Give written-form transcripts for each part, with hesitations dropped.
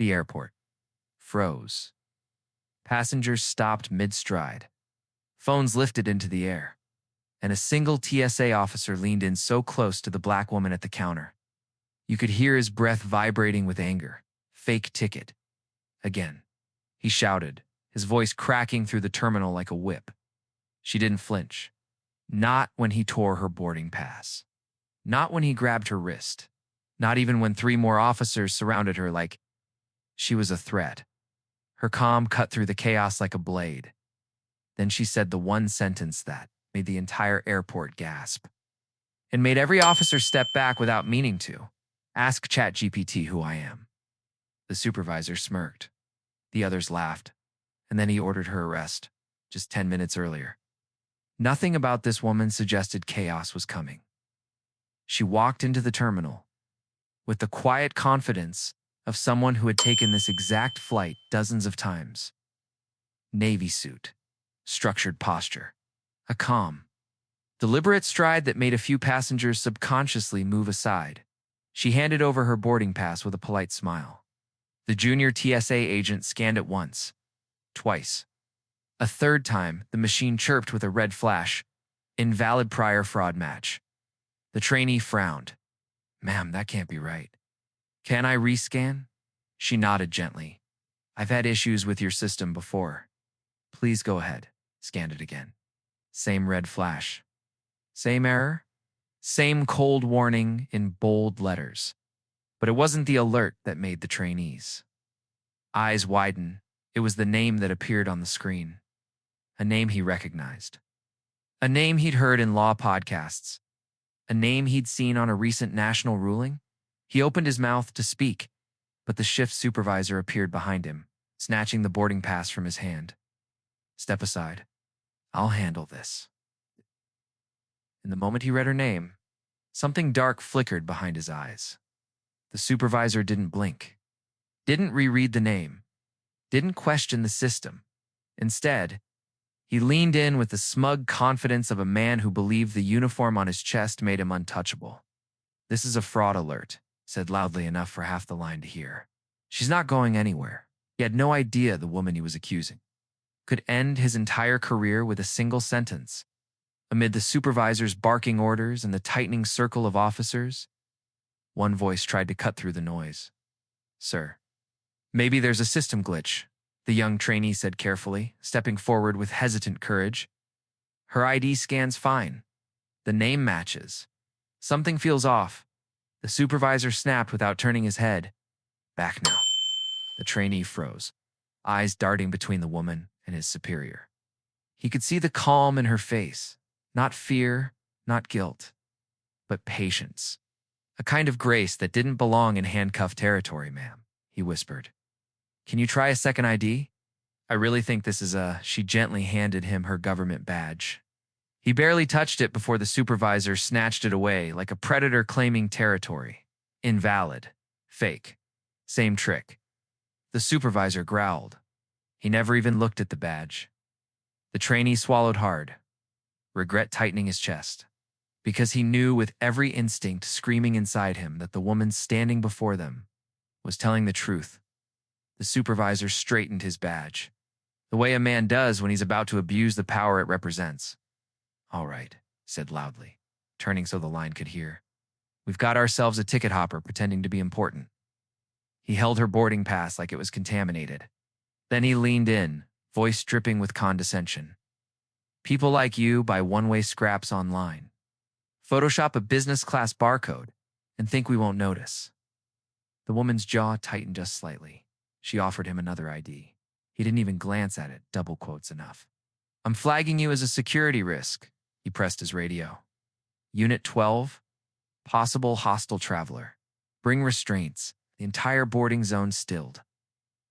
The airport froze. Passengers stopped mid-stride. Phones lifted into the air, and a single TSA officer leaned in so close to the black woman at the counter. You could hear his breath vibrating with anger. "Fake ticket." Again. He shouted, his voice cracking through the terminal like a whip. She didn't flinch. Not when he tore her boarding pass. Not when he grabbed her wrist. Not even when 3 more officers surrounded her like she was a threat. Her calm cut through the chaos like a blade. Then she said the one sentence that made the entire airport gasp. And made every officer step back without meaning to. "Ask ChatGPT who I am." The supervisor smirked. The others laughed. And then he ordered her arrest, just 10 minutes earlier. Nothing about this woman suggested chaos was coming. She walked into the terminal with the quiet confidence of someone who had taken this exact flight dozens of times. Navy suit, structured posture, a calm, deliberate stride that made a few passengers subconsciously move aside. She handed over her boarding pass with a polite smile. The junior TSA agent scanned it once, twice. A third time, the machine chirped with a red flash. "Invalid prior fraud match." The trainee frowned. "Ma'am, that can't be right. Can I rescan?" She nodded gently. "I've had issues with your system before. Please go ahead." Scanned it again. Same red flash. Same error. Same cold warning in bold letters. But it wasn't the alert that made the trainees eyes widen. It was the name that appeared on the screen. A name he recognized. A name he'd heard in law podcasts. A name he'd seen on a recent national ruling. He opened his mouth to speak, but the shift supervisor appeared behind him, snatching the boarding pass from his hand. "Step aside. I'll handle this." In the moment he read her name, something dark flickered behind his eyes. The supervisor didn't blink, didn't reread the name, didn't question the system. Instead, he leaned in with the smug confidence of a man who believed the uniform on his chest made him untouchable. "This is a fraud alert," said loudly enough for half the line to hear. "She's not going anywhere." He had no idea the woman he was accusing could end his entire career with a single sentence. Amid the supervisor's barking orders and the tightening circle of officers, one voice tried to cut through the noise. "Sir, maybe there's a system glitch," the young trainee said carefully, stepping forward with hesitant courage. "Her ID scan's fine. The name matches. Something feels off." The supervisor snapped without turning his head. "Back now." The trainee froze, eyes darting between the woman and his superior. He could see the calm in her face, not fear, not guilt, but patience. "A kind of grace that didn't belong in handcuffed territory, ma'am," he whispered. "Can you try a second ID? I really think this is a..." She gently handed him her government badge. He barely touched it before the supervisor snatched it away like a predator claiming territory. "Invalid. Fake. Same trick." The supervisor growled. He never even looked at the badge. The trainee swallowed hard, regret tightening his chest, because he knew with every instinct screaming inside him that the woman standing before them was telling the truth. The supervisor straightened his badge, the way a man does when he's about to abuse the power it represents. "All right," said loudly, turning so the line could hear. "We've got ourselves a ticket hopper pretending to be important." He held her boarding pass like it was contaminated. Then he leaned in, voice dripping with condescension. "People like you buy one-way scraps online. Photoshop a business-class barcode and think we won't notice." The woman's jaw tightened just slightly. She offered him another ID. He didn't even glance at it, double quotes enough. "I'm flagging you as a security risk." He pressed his radio. "Unit 12, possible hostile traveler. Bring restraints." The entire boarding zone stilled.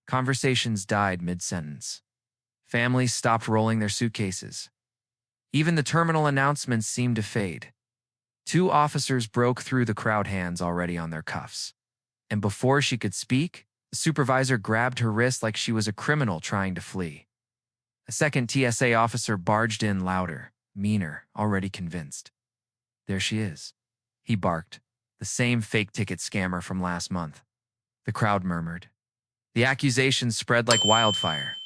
Conversations died mid-sentence. Families stopped rolling their suitcases. Even the terminal announcements seemed to fade. 2 officers broke through the crowd, hands already on their cuffs. And before she could speak, the supervisor grabbed her wrist like she was a criminal trying to flee. A second TSA officer barged in louder, meaner, already convinced. "There she is," he barked, "the same fake ticket scammer from last month." The crowd murmured. The accusations spread like wildfire.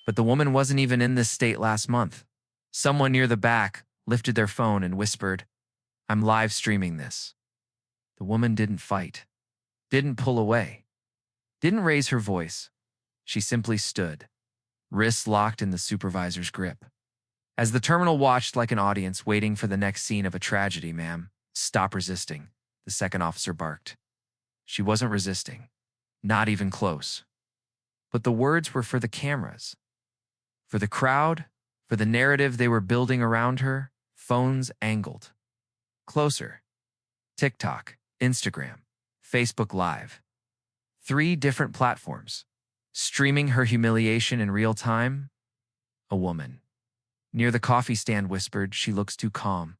But the woman wasn't even in this state last month. Someone near the back lifted their phone and whispered, "I'm live streaming this." The woman didn't fight, didn't pull away, didn't raise her voice. She simply stood, wrists locked in the supervisor's grip. As the terminal watched like an audience waiting for the next scene of a tragedy, "Ma'am, stop resisting," the second officer barked. She wasn't resisting, not even close. But the words were for the cameras, for the crowd, for the narrative they were building around her, phones angled. Closer. TikTok, Instagram, Facebook Live. 3 different platforms. Streaming her humiliation in real time. A woman near the coffee stand whispered, "She looks too calm.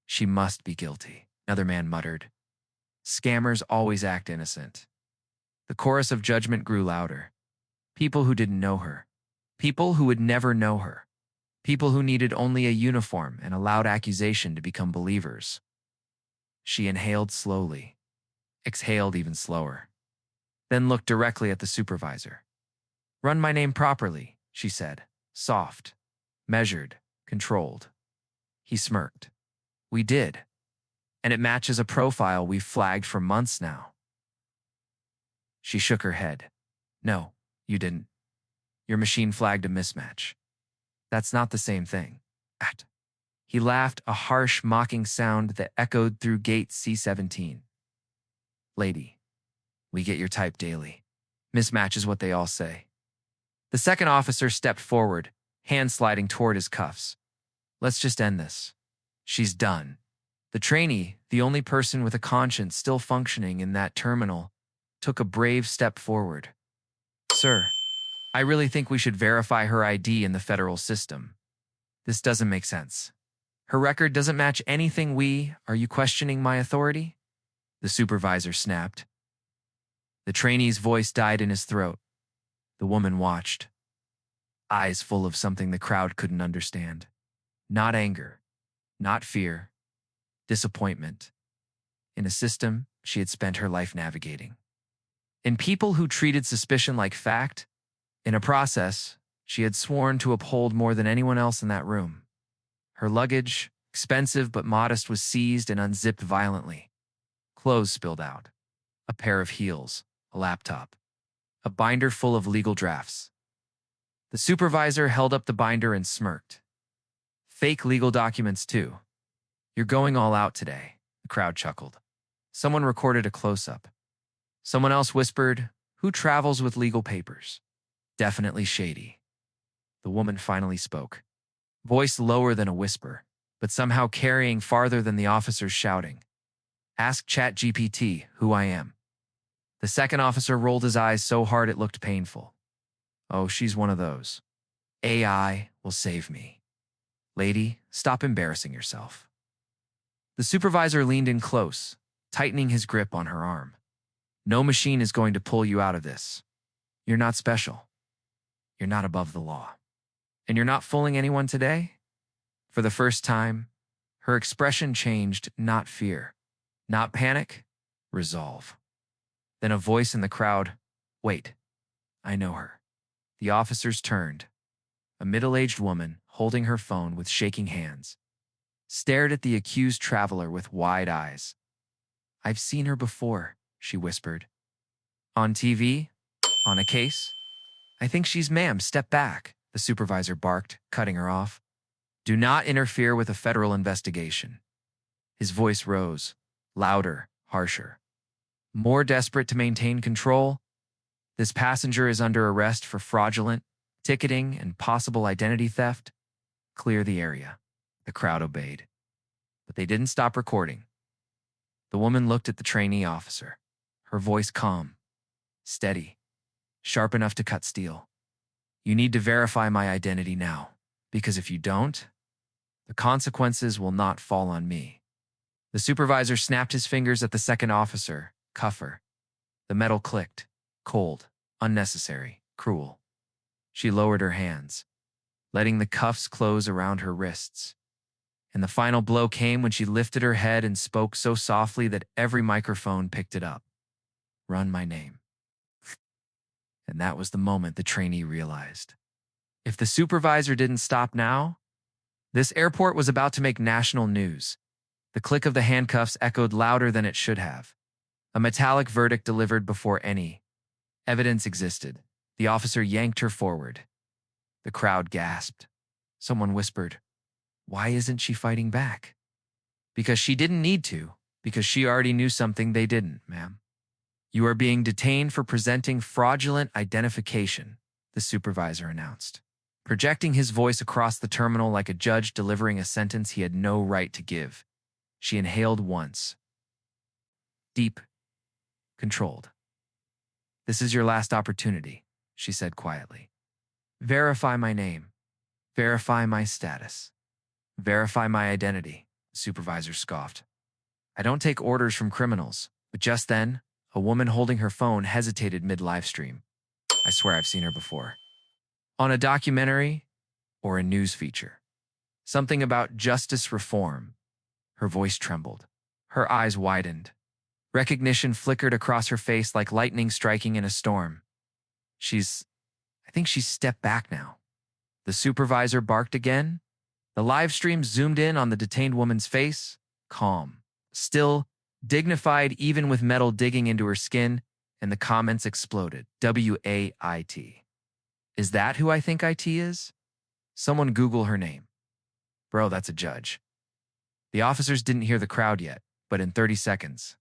She must be guilty." Another man muttered, "Scammers always act innocent." The chorus of judgment grew louder. People who didn't know her. People who would never know her. People who needed only a uniform and a loud accusation to become believers. She inhaled slowly, exhaled even slower, then looked directly at the supervisor. "Run my name properly," she said, soft, measured, controlled. He smirked. "We did, and it matches a profile we've flagged for months now." She shook her head. "No, you didn't. Your machine flagged a mismatch. That's not the same thing." He laughed, a harsh, mocking sound that echoed through gate C-17. "Lady, we get your type daily. Mismatch is what they all say." The second officer stepped forward, hand sliding toward his cuffs. "Let's just end this. She's done." The trainee, the only person with a conscience still functioning in that terminal, took a brave step forward. "Sir, I really think we should verify her ID in the federal system. This doesn't make sense. Her record doesn't match anything Are you questioning my authority?" The supervisor snapped. The trainee's voice died in his throat. The woman watched, eyes full of something the crowd couldn't understand. Not anger, not fear, disappointment. In a system she had spent her life navigating. In people who treated suspicion like fact. In a process she had sworn to uphold more than anyone else in that room. Her luggage, expensive but modest, was seized and unzipped violently. Clothes spilled out. A pair of heels, a laptop, a binder full of legal drafts. The supervisor held up the binder and smirked. "Fake legal documents, too. You're going all out today," the crowd chuckled. Someone recorded a close-up. Someone else whispered, "Who travels with legal papers? Definitely shady." The woman finally spoke, voice lower than a whisper, but somehow carrying farther than the officer's shouting. "Ask ChatGPT who I am." The second officer rolled his eyes so hard it looked painful. "Oh, she's one of those. AI will save me. Lady, stop embarrassing yourself." The supervisor leaned in close, tightening his grip on her arm. "No machine is going to pull you out of this. You're not special. You're not above the law. And you're not fooling anyone today?" For the first time, her expression changed, not fear, not panic, resolve. Then a voice in the crowd, "Wait, I know her." The officers turned. A middle-aged woman, holding her phone with shaking hands, stared at the accused traveler with wide eyes. "I've seen her before," she whispered. "On TV? On a case? I think she's ma'am. Step back," the supervisor barked, cutting her off. "Do not interfere with a federal investigation." His voice rose, louder, harsher. More desperate to maintain control. "This passenger is under arrest for fraudulent ticketing and possible identity theft. Clear the area." The crowd obeyed. But they didn't stop recording. The woman looked at the trainee officer, her voice calm, steady, sharp enough to cut steel. "You need to verify my identity now, because if you don't, the consequences will not fall on me." The supervisor snapped his fingers at the second officer, "Cuff her." The metal clicked, cold, unnecessary, cruel. She lowered her hands, letting the cuffs close around her wrists. And the final blow came when she lifted her head and spoke so softly that every microphone picked it up. "Run my name." And And that was the moment the trainee realized. If the supervisor didn't stop now, this airport was about to make national news. The click of the handcuffs echoed louder than it should have. A metallic verdict delivered before any evidence existed. The officer yanked her forward. The crowd gasped. Someone whispered, "Why isn't she fighting back?" "Because she didn't need to, because she already knew something they didn't, ma'am. You are being detained for presenting fraudulent identification," the supervisor announced, projecting his voice across the terminal like a judge delivering a sentence he had no right to give. She inhaled once. Deep, controlled. "This is your last opportunity," she said quietly. "Verify my name. Verify my status. Verify my identity," the supervisor scoffed. "I don't take orders from criminals." But just then, a woman holding her phone hesitated mid-live stream. I swear I've seen her before. On a documentary or a news feature. Something about justice reform. Her voice trembled. Her eyes widened. Recognition flickered across her face like lightning striking in a storm. I think she's stepped back now." The supervisor barked again. The live stream zoomed in on the detained woman's face, calm, still, dignified even with metal digging into her skin, and the comments exploded. "WAIT. Is that who I think IT is? Someone Google her name." Bro, that's a judge. The officers didn't hear the crowd yet, but in 30 seconds,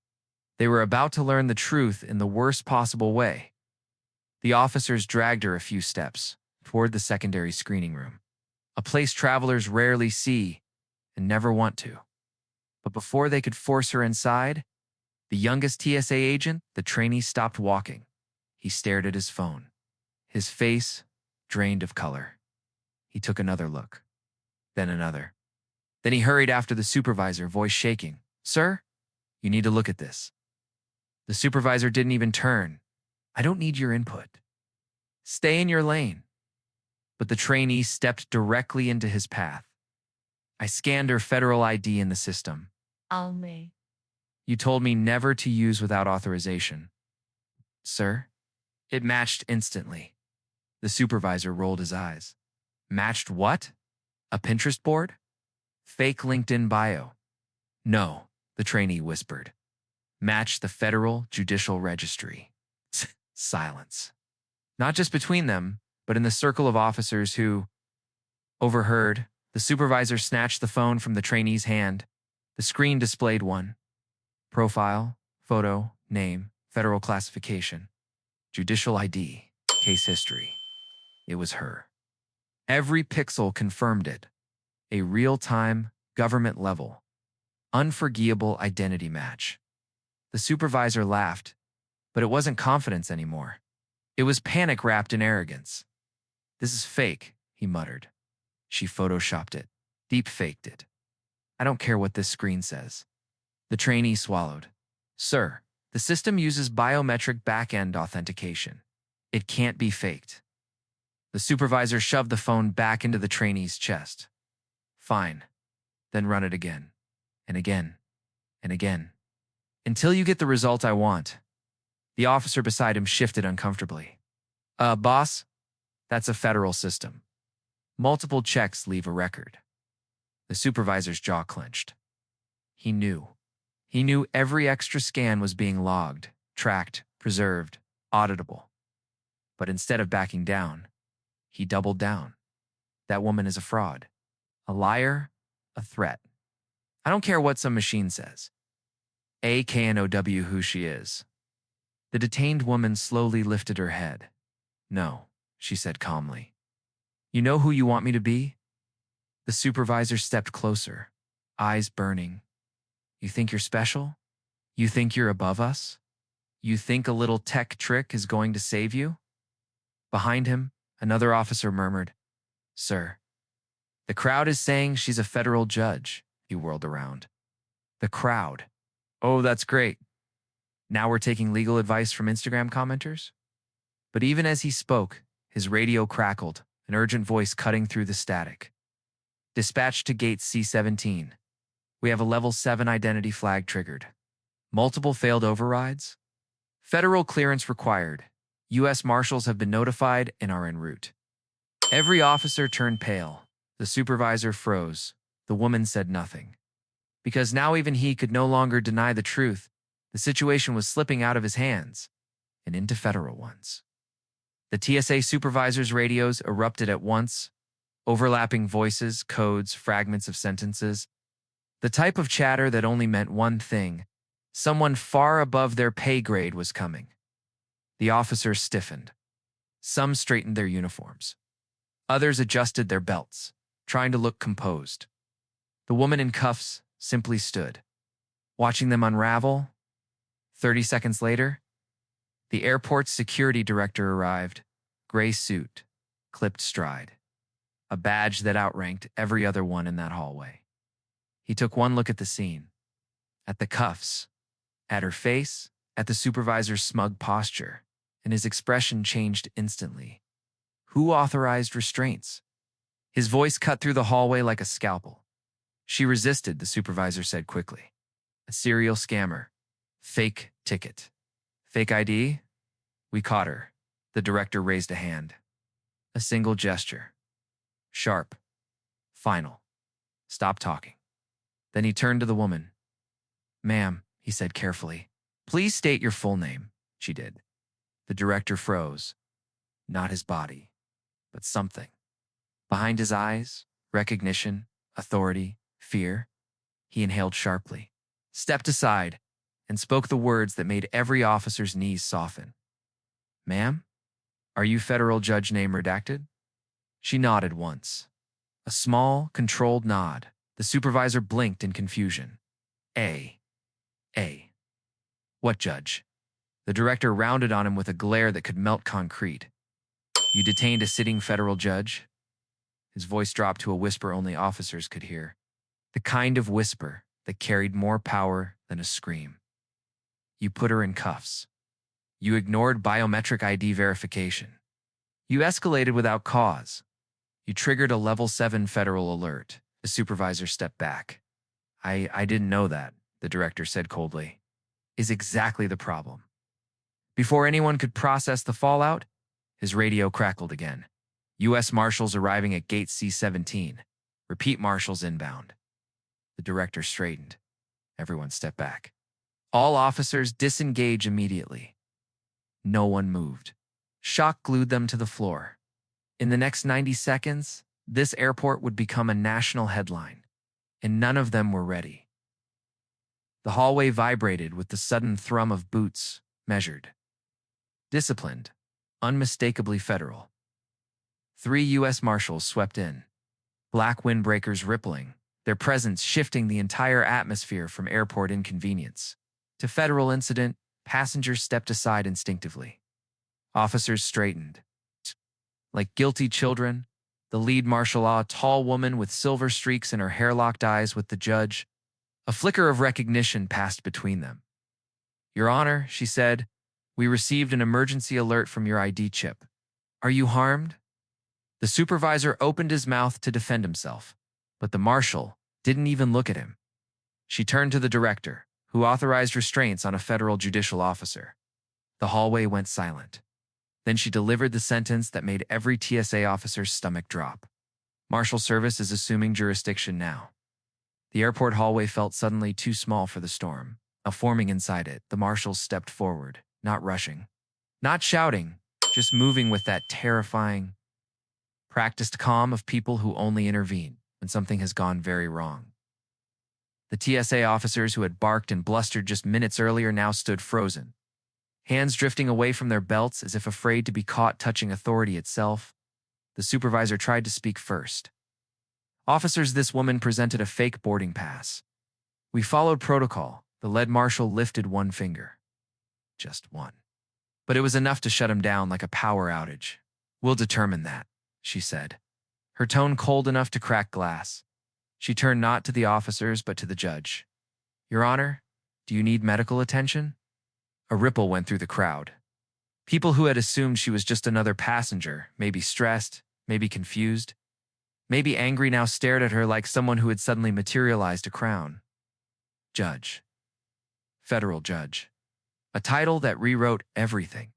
they were about to learn the truth in the worst possible way. The officers dragged her a few steps toward the secondary screening room, a place travelers rarely see and never want to. But before they could force her inside, the youngest TSA agent, the trainee, stopped walking. He stared at his phone, his face drained of color. He took another look, then another. Then he hurried after the supervisor, voice shaking. "Sir, you need to look at this." The supervisor didn't even turn. "I don't need your input. Stay in your lane." But the trainee stepped directly into his path. "I scanned her federal ID in the system. Alme. You told me never to use without authorization." "Sir?" "It matched instantly." The supervisor rolled his eyes. "Matched what? A Pinterest board? Fake LinkedIn bio?" "No," the trainee whispered. "Matched the Federal Judicial Registry." Silence. Not just between them, but in the circle of officers who overheard. The supervisor snatched the phone from the trainee's hand. The screen displayed one. Profile, photo, name, federal classification, judicial ID, case history. It was her. Every pixel confirmed it. A real-time, government-level, unforgivable identity match. The supervisor laughed, but it wasn't confidence anymore. It was panic wrapped in arrogance. "This is fake," he muttered. "She photoshopped it, deep-faked it. I don't care what this screen says." The trainee swallowed. "Sir, the system uses biometric back-end authentication. It can't be faked." The supervisor shoved the phone back into the trainee's chest. "Fine. Then run it again, and again, and again, until you get the result I want." The officer beside him shifted uncomfortably. Boss, that's a federal system. Multiple checks leave a record." The supervisor's jaw clenched. He knew. He knew every extra scan was being logged, tracked, preserved, auditable. But instead of backing down, he doubled down. That woman is a fraud. A liar, a threat. I don't care what some machine says. AKNOW who she is. The detained woman slowly lifted her head. "No," she said calmly. "You know who you want me to be?" The supervisor stepped closer, eyes burning. "You think you're special? You think you're above us? You think a little tech trick is going to save you?" Behind him, another officer murmured, "Sir, the crowd is saying she's a federal judge." He whirled around. The crowd. "Oh, that's great. Now we're taking legal advice from Instagram commenters?" But even as he spoke, his radio crackled, an urgent voice cutting through the static. "Dispatch to gate C-17. We have a level 7 identity flag triggered. Multiple failed overrides? Federal clearance required. U.S. Marshals have been notified and are en route. Every officer turned pale. The supervisor froze. The woman said nothing. Because now even he could no longer deny the truth. The situation was slipping out of his hands and into federal ones. The TSA supervisor's radios erupted at once, overlapping voices, codes, fragments of sentences. The type of chatter that only meant one thing: someone far above their pay grade was coming. The officers stiffened. Some straightened their uniforms. Others adjusted their belts, trying to look composed. The woman in cuffs simply stood, watching them unravel. 30 seconds later, the airport's security director arrived, gray suit, clipped stride, a badge that outranked every other one in that hallway. He took one look at the scene, at the cuffs, at her face, at the supervisor's smug posture, and his expression changed instantly. Who authorized restraints? His voice cut through the hallway like a scalpel. She resisted, the supervisor said quickly. A serial scammer. Fake ticket. Fake ID? We caught her. The director raised a hand. A single gesture. Sharp. Final. Stop talking. Then he turned to the woman. Ma'am, he said carefully, please state your full name. She did. The director froze. Not his body, but something. Behind his eyes, recognition, authority, fear. He inhaled sharply, stepped aside, and spoke the words that made every officer's knees soften. Ma'am, are you federal judge name redacted? She nodded once. A small, controlled nod. The supervisor blinked in confusion. A. What judge? The director rounded on him with a glare that could melt concrete. You detained a sitting federal judge? His voice dropped to a whisper only officers could hear. The kind of whisper that carried more power than a scream. You put her in cuffs. You ignored biometric ID verification. You escalated without cause. You triggered a level 7 federal alert. The supervisor stepped back. I didn't know that, the director said coldly. Is exactly the problem. Before anyone could process the fallout, his radio crackled again. U.S. Marshals arriving at Gate C-17. Repeat Marshals inbound. The director straightened. Everyone stepped back. All officers disengage immediately. No one moved. Shock glued them to the floor. In the next 90 seconds, this airport would become a national headline, and none of them were ready. The hallway vibrated with the sudden thrum of boots, measured. Disciplined, unmistakably federal. 3 U.S. Marshals swept in, black windbreakers rippling, their presence shifting the entire atmosphere from airport inconvenience to federal incident. Passengers stepped aside instinctively. Officers straightened. Like guilty children, the lead marshal, a tall woman with silver streaks in her hair, locked eyes with the judge. A flicker of recognition passed between them. Your Honor, she said, we received an emergency alert from your ID chip. Are you harmed? The supervisor opened his mouth to defend himself, but the marshal didn't even look at him. She turned to the director, who authorized restraints on a federal judicial officer. The hallway went silent. Then she delivered the sentence that made every TSA officer's stomach drop. Marshal Service is assuming jurisdiction now. The airport hallway felt suddenly too small for the storm. Now forming inside it, the marshals stepped forward, not rushing, not shouting, just moving with that terrifying, practiced calm of people who only intervene when something has gone very wrong. The TSA officers who had barked and blustered just minutes earlier now stood frozen, hands drifting away from their belts as if afraid to be caught touching authority itself. The supervisor tried to speak first. Officers, this woman presented a fake boarding pass. We followed protocol. The lead marshal lifted one finger. Just one. But it was enough to shut him down like a power outage. We'll determine that, she said, her tone cold enough to crack glass. She turned not to the officers but to the judge. Your Honor, do you need medical attention? A ripple went through the crowd. People who had assumed she was just another passenger, maybe stressed, maybe confused, maybe angry, now stared at her like someone who had suddenly materialized a crown. Judge. Federal judge. A title that rewrote everything.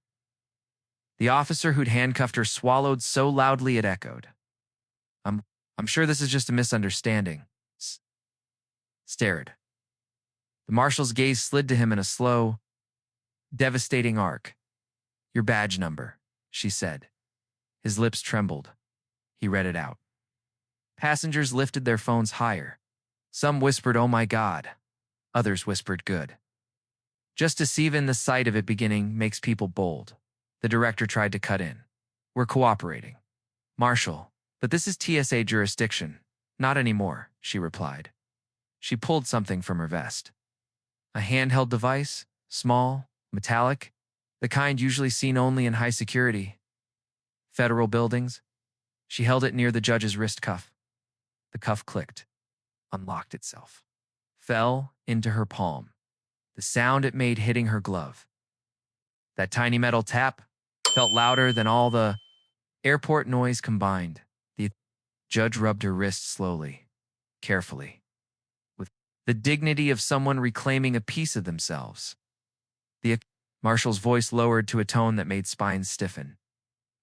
The officer who'd handcuffed her swallowed so loudly it echoed. I'm, I'm sure this is just a misunderstanding. Stared. The marshal's gaze slid to him in a slow, devastating arc. Your badge number, she said. His lips trembled. He read it out. Passengers lifted their phones higher. Some whispered, "Oh my God." Others whispered, "Good." Just to see even the sight of it beginning makes people bold. The director tried to cut in. We're cooperating. Marshal, but this is TSA jurisdiction. Not anymore, she replied. She pulled something from her vest. A handheld device, small, metallic, the kind usually seen only in high security federal buildings. She held it near the judge's wrist cuff. The cuff clicked, unlocked itself, fell into her palm. The sound it made hitting her glove. That tiny metal tap felt louder than all the airport noise combined. The judge rubbed her wrist slowly, carefully, with the dignity of someone reclaiming a piece of themselves. The marshal's voice lowered to a tone that made spines stiffen.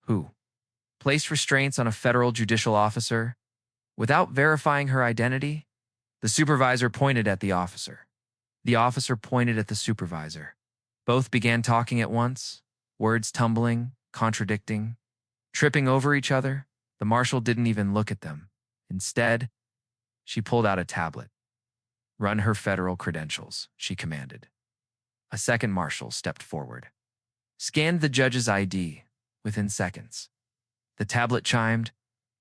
Who placed restraints on a federal judicial officer without verifying her identity? The supervisor pointed at the officer. The officer pointed at the supervisor. Both began talking at once, words tumbling, contradicting, tripping over each other. The marshal didn't even look at them. Instead, she pulled out a tablet. Run her federal credentials, she commanded. A second marshal stepped forward. Scanned the judge's ID within seconds. The tablet chimed.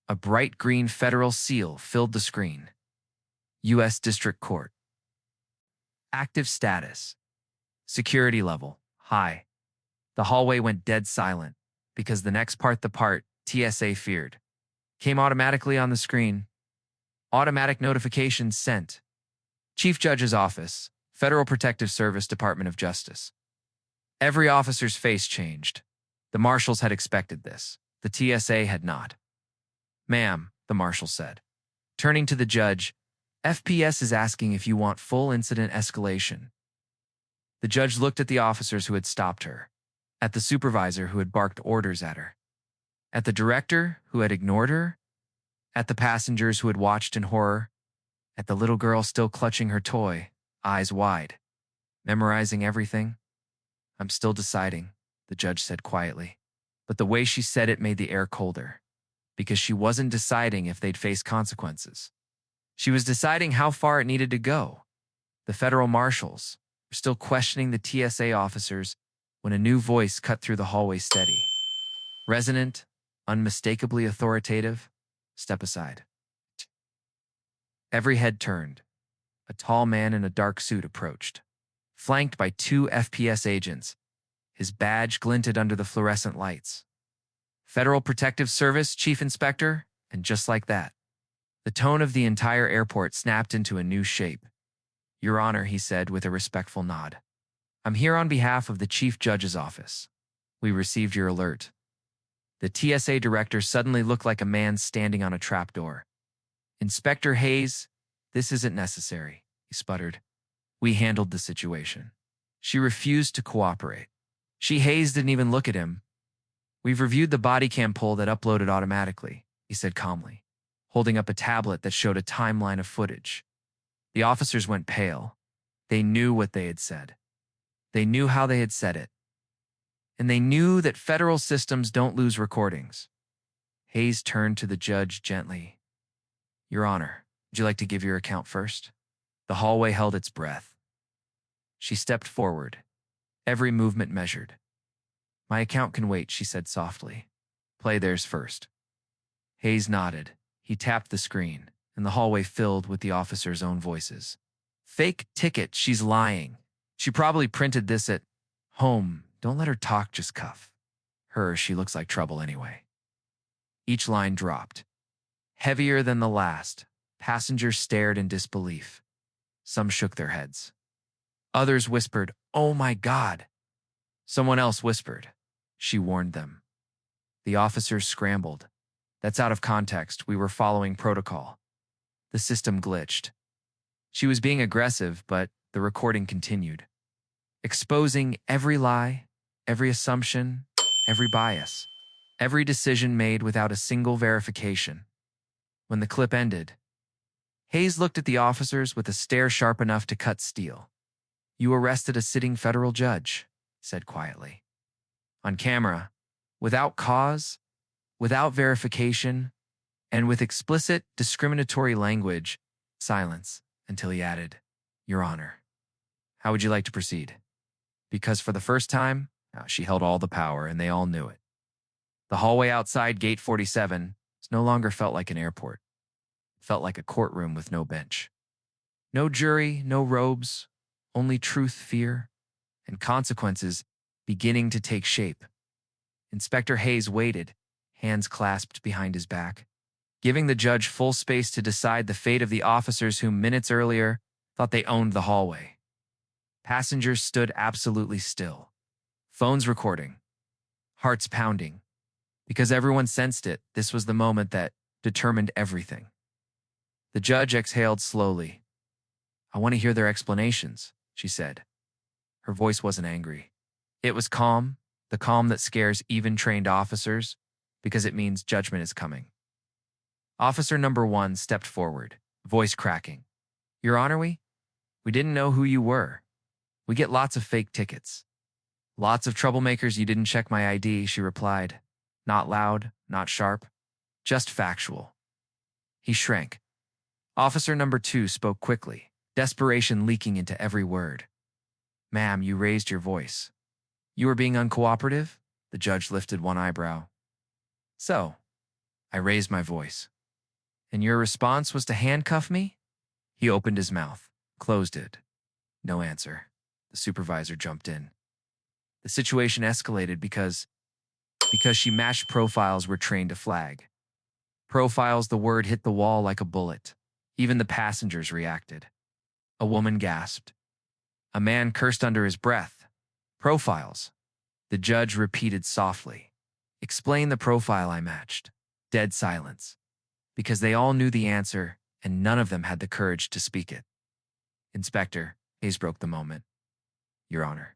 A bright green federal seal filled the screen. U.S. District Court. Active status. Security level, high. The hallway went dead silent because the next part, the part TSA feared, came automatically on the screen. Automatic notifications sent. Chief Judge's Office, Federal Protective Service, Department of Justice. Every officer's face changed. The marshals had expected this. The TSA had not. Ma'am, the marshal said. Turning to the judge, FPS is asking if you want full incident escalation. The judge looked at the officers who had stopped her, at the supervisor who had barked orders at her, at the director who had ignored her, at the passengers who had watched in horror, at the little girl still clutching her toy, eyes wide, memorizing everything. I'm still deciding, the judge said quietly. But the way she said it made the air colder, because she wasn't deciding if they'd face consequences. She was deciding how far it needed to go. The federal marshals were still questioning the TSA officers when a new voice cut through the hallway steady. Resonant, unmistakably authoritative. Step aside. Every head turned. A tall man in a dark suit approached, flanked by two FPS agents. His badge glinted under the fluorescent lights. Federal Protective Service Chief Inspector, and just like that, the tone of the entire airport snapped into a new shape. Your Honor, he said with a respectful nod. I'm here on behalf of the Chief Judge's Office. We received your alert. The TSA director suddenly looked like a man standing on a trapdoor. Inspector Hayes, this isn't necessary, he sputtered. We handled the situation. She refused to cooperate. Hayes didn't even look at him. We've reviewed the body cam poll that uploaded automatically, he said calmly, holding up a tablet that showed a timeline of footage. The officers went pale. They knew what they had said. They knew how they had said it. And they knew that federal systems don't lose recordings. Hayes turned to the judge gently. Your Honor, would you like to give your account first? The hallway held its breath. She stepped forward, every movement measured. My account can wait, she said softly. Play theirs first. Hayes nodded. He tapped the screen, and the hallway filled with the officers' own voices. Fake ticket, she's lying. She probably printed this at home. Don't let her talk, just cuff her. She looks like trouble anyway. Each line dropped. Heavier than the last, passengers stared in disbelief. Some shook their heads. Others whispered, "Oh my God." Someone else whispered. She warned them. The officers scrambled. That's out of context. We were following protocol. The system glitched. She was being aggressive, but the recording continued, exposing every lie, every assumption, every bias, every decision made without a single verification. When the clip ended, Hayes looked at the officers with a stare sharp enough to cut steel. "You arrested a sitting federal judge," he said quietly. "On camera, without cause, without verification, and with explicit, discriminatory language." Silence until he added, "Your Honor, how would you like to proceed?" Because for the first time, she held all the power, and they all knew it. The hallway outside Gate 47 no longer felt like an airport. It felt like a courtroom with no bench. No jury, no robes, only truth, fear, and consequences beginning to take shape. Inspector Hayes waited, hands clasped behind his back, giving the judge full space to decide the fate of the officers who minutes earlier thought they owned the hallway. Passengers stood absolutely still, phones recording, hearts pounding, because everyone sensed it. This was the moment that determined everything. The judge exhaled slowly. "I want to hear their explanations," she said. Her voice wasn't angry. It was calm, the calm that scares even trained officers, because it means judgment is coming. Officer number 1 stepped forward, voice cracking. "Your Honor, we didn't know who you were. We get lots of fake tickets. Lots of troublemakers. You didn't check my ID," she replied. Not loud, not sharp, just factual. He shrank. Officer number 2 spoke quickly, desperation leaking into every word. "Ma'am, you raised your voice. You were being uncooperative?" The judge lifted one eyebrow. "So, I raised my voice. And your response was to handcuff me?" He opened his mouth, closed it. No answer. The supervisor jumped in. The situation escalated because she matched profiles were trained to flag. Profiles, the word hit the wall like a bullet. Even the passengers reacted. A woman gasped. A man cursed under his breath. "Profiles." The judge repeated softly. "Explain the profile I matched." Dead silence. Because they all knew the answer, and none of them had the courage to speak it. "Inspector," Hayes broke the moment. "Your Honor."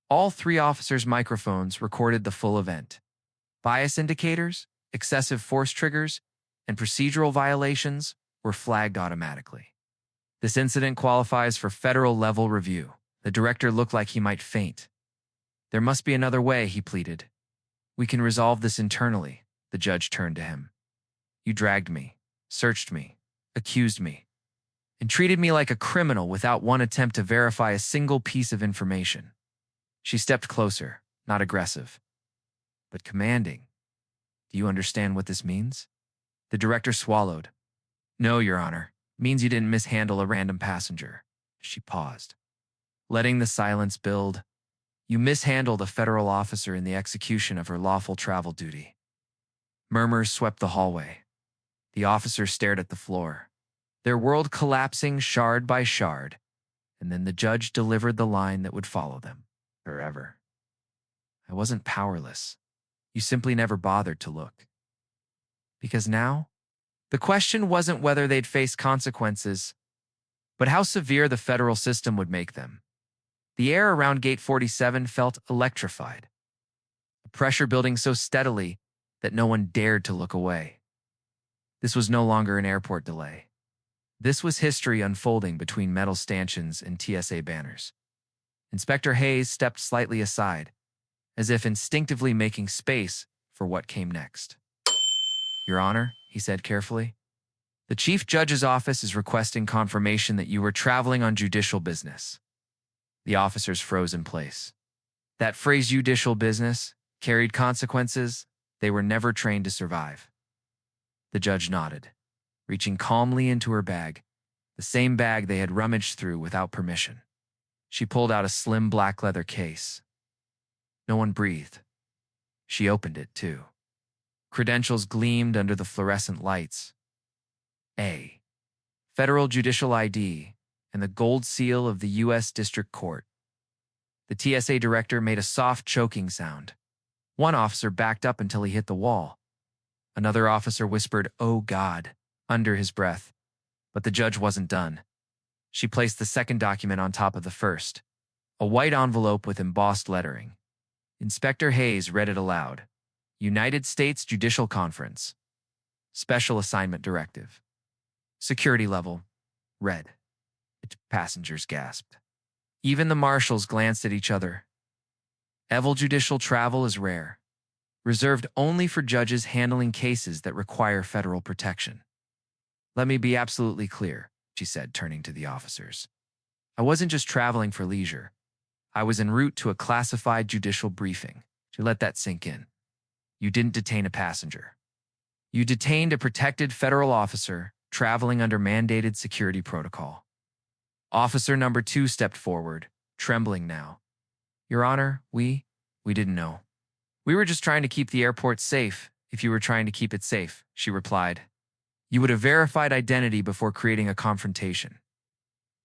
All 3 officers' microphones recorded the full event. Bias indicators, excessive force triggers, and procedural violations were flagged automatically. "This incident qualifies for federal-level review." The director looked like he might faint. "There must be another way," he pleaded. "We can resolve this internally." The judge turned to him. "You dragged me, searched me, accused me, and treated me like a criminal without one attempt to verify a single piece of information." She stepped closer, not aggressive, but commanding. "Do you understand what this means?" The director swallowed. "No, Your Honor. It means you didn't mishandle a random passenger." She paused, letting the silence build. "You mishandled a federal officer in the execution of her lawful travel duty." Murmurs swept the hallway. The officers stared at the floor, their world collapsing shard by shard, and then the judge delivered the line that would follow them forever. "I wasn't powerless. You simply never bothered to look." Because now, the question wasn't whether they'd face consequences, but how severe the federal system would make them. The air around Gate 47 felt electrified, a pressure building so steadily that no one dared to look away. This was no longer an airport delay. This was history unfolding between metal stanchions and TSA banners. Inspector Hayes stepped slightly aside, as if instinctively making space for what came next. "Your Honor," he said carefully, "the Chief Judge's office is requesting confirmation that you were traveling on judicial business." The officers froze in place. That phrase, judicial business, carried consequences they were never trained to survive. The judge nodded, reaching calmly into her bag, the same bag they had rummaged through without permission. She pulled out a slim black leather case. No one breathed. She opened it, too. Credentials gleamed under the fluorescent lights. A. Federal Judicial ID and the gold seal of the U.S. District Court. The TSA director made a soft choking sound. One officer backed up until he hit the wall. Another officer whispered, "Oh God," under his breath. But the judge wasn't done. She placed the second document on top of the first, a white envelope with embossed lettering. Inspector Hayes read it aloud. United States Judicial Conference. Special Assignment Directive. Security level. Red. Passengers gasped. Even the marshals glanced at each other. Evil judicial travel is rare, reserved only for judges handling cases that require federal protection. Let me be absolutely clear, she said, turning to the officers. I wasn't just traveling for leisure. I was en route to a classified judicial briefing. She let that sink in. You didn't detain a passenger. You detained a protected federal officer traveling under mandated security protocol. Officer number 2 stepped forward, trembling now. Your Honor, we didn't know. We were just trying to keep the airport safe, if you were trying to keep it safe, she replied. You would have verified identity before creating a confrontation.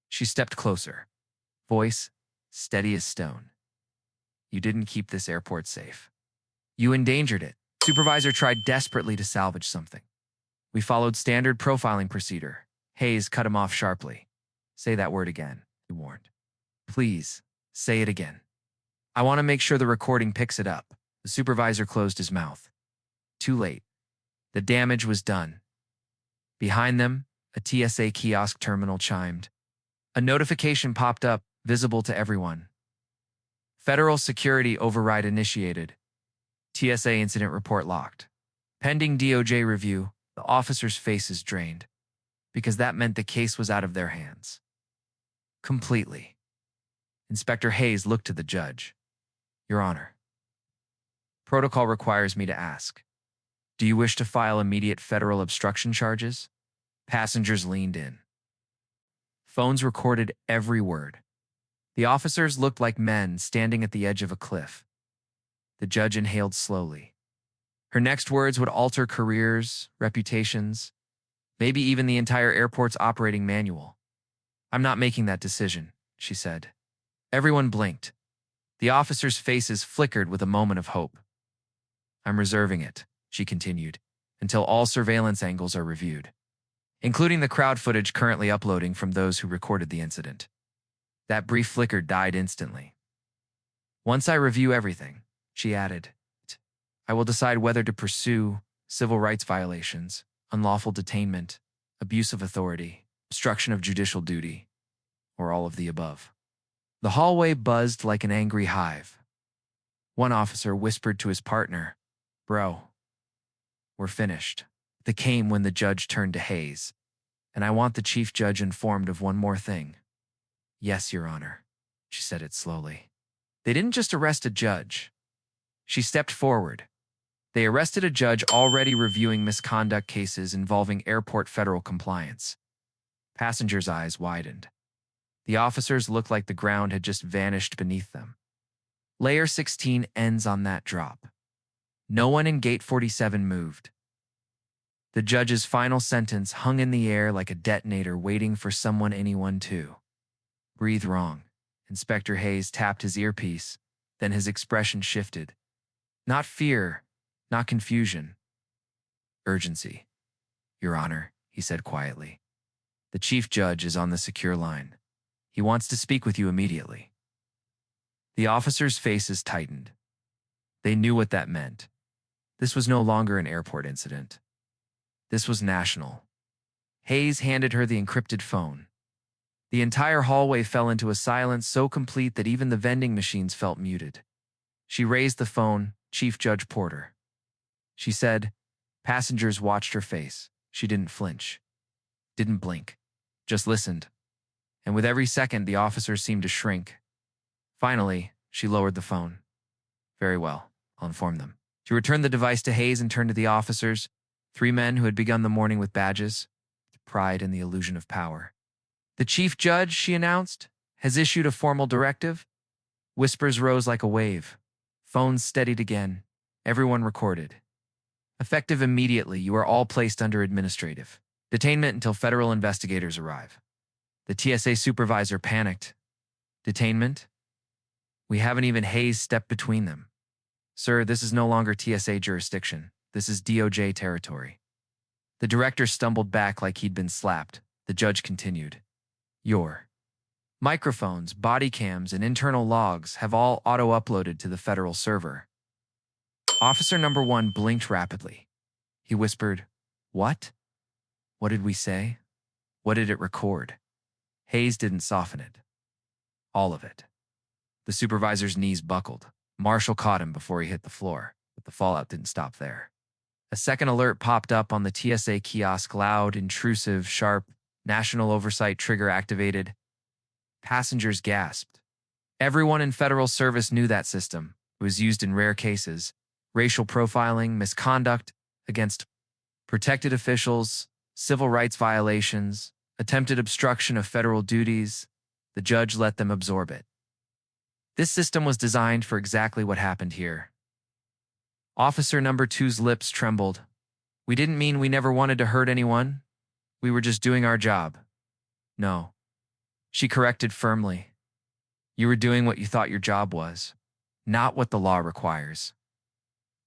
She stepped closer, voice steady as stone. You didn't keep this airport safe. You endangered it. Supervisor tried desperately to salvage something. We followed standard profiling procedure. Hayes cut him off sharply. Say that word again, he warned. Please, say it again. I want to make sure the recording picks it up. The supervisor closed his mouth. Too late. The damage was done. Behind them, a TSA kiosk terminal chimed. A notification popped up, visible to everyone. Federal security override initiated. TSA incident report locked. Pending DOJ review, the officers' faces drained, because that meant the case was out of their hands. Completely. Inspector Hayes looked to the judge. Your Honor, protocol requires me to ask, do you wish to file immediate federal obstruction charges? Passengers leaned in. Phones recorded every word. The officers looked like men standing at the edge of a cliff. The judge inhaled slowly. Her next words would alter careers, reputations, maybe even the entire airport's operating manual. I'm not making that decision, she said. Everyone blinked. The officers' faces flickered with a moment of hope. I'm reserving it, she continued, until all surveillance angles are reviewed, including the crowd footage currently uploading from those who recorded the incident. That brief flicker died instantly. Once I review everything, she added, I will decide whether to pursue civil rights violations, unlawful detainment, abuse of authority, obstruction of judicial duty, or all of the above. The hallway buzzed like an angry hive. One officer whispered to his partner, Bro, we're finished. That came when the judge turned to Hayes, and I want the chief judge informed of one more thing. Yes, Your Honor, she said it slowly. They didn't just arrest a judge. She stepped forward. They arrested a judge already reviewing misconduct cases involving airport federal compliance. Passengers' eyes widened. The officers looked like the ground had just vanished beneath them. Layer 16 ends on that drop. No one in Gate 47 moved. The judge's final sentence hung in the air like a detonator waiting for anyone to breathe wrong. Inspector Hayes tapped his earpiece, then his expression shifted. Not fear, not confusion. Urgency. Your Honor, he said quietly. The chief judge is on the secure line. He wants to speak with you immediately. The officers' faces tightened. They knew what that meant. This was no longer an airport incident. This was national. Hayes handed her the encrypted phone. The entire hallway fell into a silence so complete that even the vending machines felt muted. She raised the phone, Chief Judge Porter. She said, passengers watched her face. She didn't flinch, didn't blink, just listened. And with every second, the officers seemed to shrink. Finally, she lowered the phone. Very well, I'll inform them. She returned the device to Hayes and turned to the officers, 3 men who had begun the morning with badges, pride in the illusion of power. The chief judge, she announced, has issued a formal directive. Whispers rose like a wave. Phones steadied again. Everyone recorded. Effective immediately, you are all placed under administrative detainment until federal investigators arrive. The TSA supervisor panicked. Detainment? We haven't even Hayes stepped between them. Sir, this is no longer TSA jurisdiction. This is DOJ territory. The director stumbled back like he'd been slapped. The judge continued. You're Microphones, body cams, and internal logs have all auto-uploaded to the federal server. Officer number 1 blinked rapidly. He whispered, "What? What did we say? What did it record?" Hayes didn't soften it. All of it. The supervisor's knees buckled. Marshall caught him before he hit the floor, but the fallout didn't stop there. A second alert popped up on the TSA kiosk, loud, intrusive, sharp, national oversight trigger activated. Passengers gasped. Everyone in federal service knew that system. It was used in rare cases: racial profiling, misconduct against protected officials, civil rights violations, attempted obstruction of federal duties. The judge let them absorb it. This system was designed for exactly what happened here. Officer number 2's lips trembled. "We didn't mean we never wanted to hurt anyone. We were just doing our job." "No," she corrected firmly. "You were doing what you thought your job was, not what the law requires."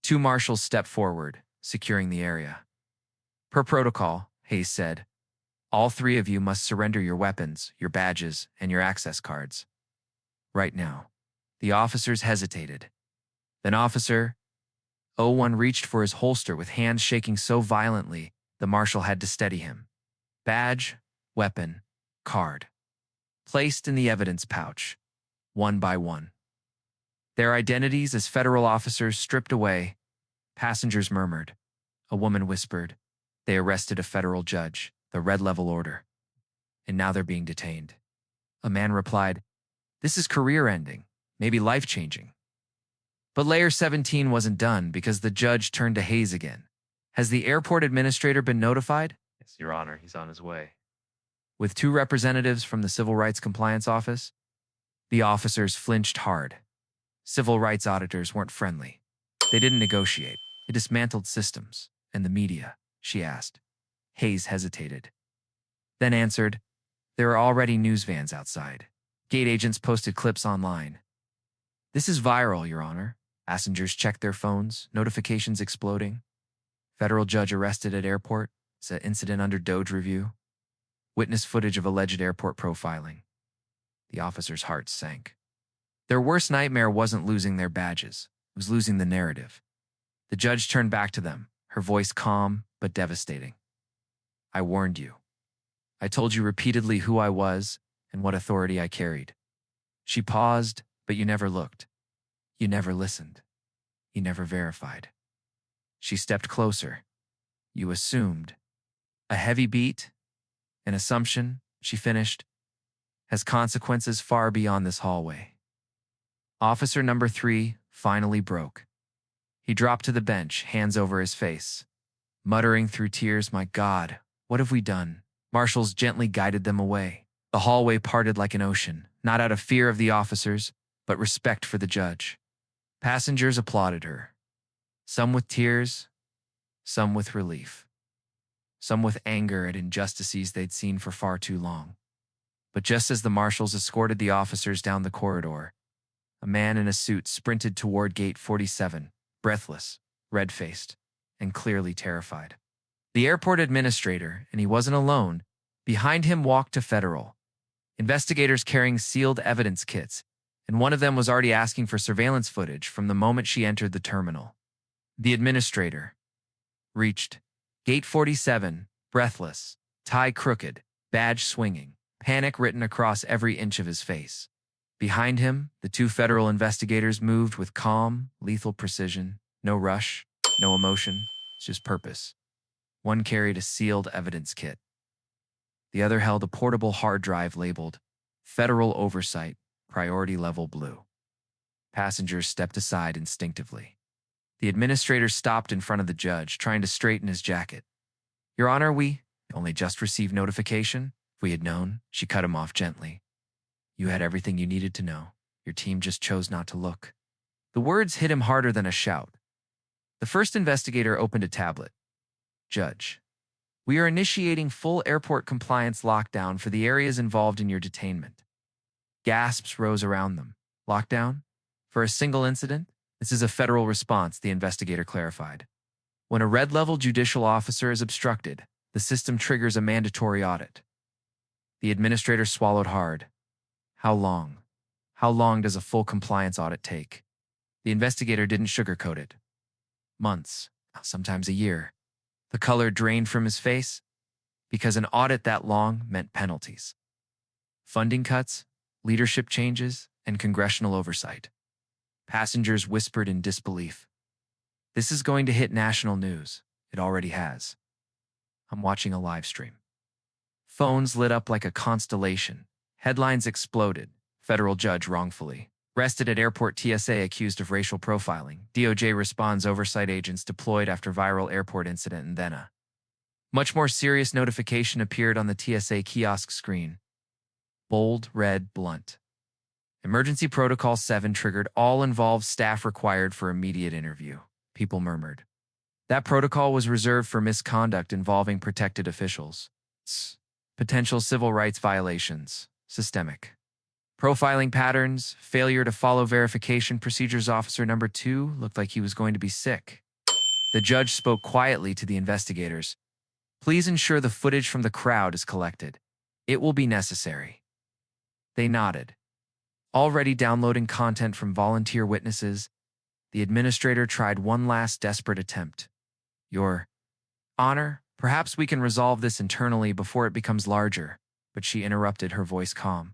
2 marshals stepped forward, securing the area. "Per protocol," Hayes said, "all 3 of you must surrender your weapons, your badges, and your access cards. Right now." The officers hesitated. Then Officer 01 reached for his holster with hands shaking so violently the marshal had to steady him. Badge, weapon, card. Placed in the evidence pouch, one by one. Their identities as federal officers stripped away. Passengers murmured. A woman whispered, "They arrested a federal judge, the red level order. And now they're being detained." A man replied, "This is career-ending, maybe life-changing." But Layer 17 wasn't done because the judge turned to Hayes again. "Has the airport administrator been notified?" "Yes, Your Honor, he's on his way." "With 2 representatives from the Civil Rights Compliance Office?" The officers flinched hard. Civil rights auditors weren't friendly. They didn't negotiate. They dismantled systems. "And the media?" she asked. Hayes hesitated. Then answered, "There are already news vans outside. Gate agents posted clips online." "This is viral, Your Honor." Passengers checked their phones, notifications exploding. "Federal judge arrested at airport. Incident under Doge review. Witness footage of alleged airport profiling." The officers' hearts sank. Their worst nightmare wasn't losing their badges. It was losing the narrative. The judge turned back to them, her voice calm but devastating. "I warned you. I told you repeatedly who I was and what authority I carried." She paused, "But you never looked. You never listened. You never verified." She stepped closer. "You assumed." "A heavy beat, an assumption," she finished, "has consequences far beyond this hallway." Officer number 3 finally broke. He dropped to the bench, hands over his face. Muttering through tears, "My God, what have we done?" Marshals gently guided them away. The hallway parted like an ocean, not out of fear of the officers, but respect for the judge. Passengers applauded her. Some with tears, some with relief. Some with anger at injustices they'd seen for far too long. But just as the marshals escorted the officers down the corridor, a man in a suit sprinted toward Gate 47, breathless, red-faced, and clearly terrified. The airport administrator, and he wasn't alone, behind him walked to Federal. Investigators carrying sealed evidence kits, and one of them was already asking for surveillance footage from the moment she entered the terminal. The administrator reached Gate 47, breathless, tie crooked, badge swinging, panic written across every inch of his face. Behind him, the 2 federal investigators moved with calm, lethal precision. No rush, no emotion, just purpose. One carried a sealed evidence kit. The other held a portable hard drive labeled Federal Oversight, Priority Level Blue. Passengers stepped aside instinctively. The administrator stopped in front of the judge, trying to straighten his jacket. "Your Honor, we only just received notification. If we had known," she cut him off gently. "You had everything you needed to know. Your team just chose not to look." The words hit him harder than a shout. The first investigator opened a tablet. "Judge, we are initiating full airport compliance lockdown for the areas involved in your detainment." Gasps rose around them. "Lockdown? For a single incident?" "This is a federal response," the investigator clarified. "When a red-level judicial officer is obstructed, the system triggers a mandatory audit." The administrator swallowed hard. How long? How long does a full compliance audit take? The investigator didn't sugarcoat it. Months, sometimes a year. The color drained from his face because an audit that long meant penalties. Funding cuts, leadership changes, and congressional oversight. Passengers whispered in disbelief. This is going to hit national news. It already has. I'm watching a live stream. Phones lit up like a constellation. Headlines exploded. Federal judge wrongfully arrested at airport. TSA accused of racial profiling. DOJ responds. Oversight agents deployed after viral airport incident. And then a much more serious notification appeared on the TSA kiosk screen. Bold, red, blunt. Emergency Protocol 7 triggered. All involved staff required for immediate interview. People murmured. That protocol was reserved for misconduct involving protected officials. Potential civil rights violations. Systemic. Profiling patterns. Failure to follow verification procedures. Officer number 2 looked like he was going to be sick. The judge spoke quietly to the investigators. Please ensure the footage from the crowd is collected. It will be necessary. They nodded. Already downloading content from volunteer witnesses, the administrator tried one last desperate attempt. Your Honor, perhaps we can resolve this internally before it becomes larger, but she interrupted, her voice calm,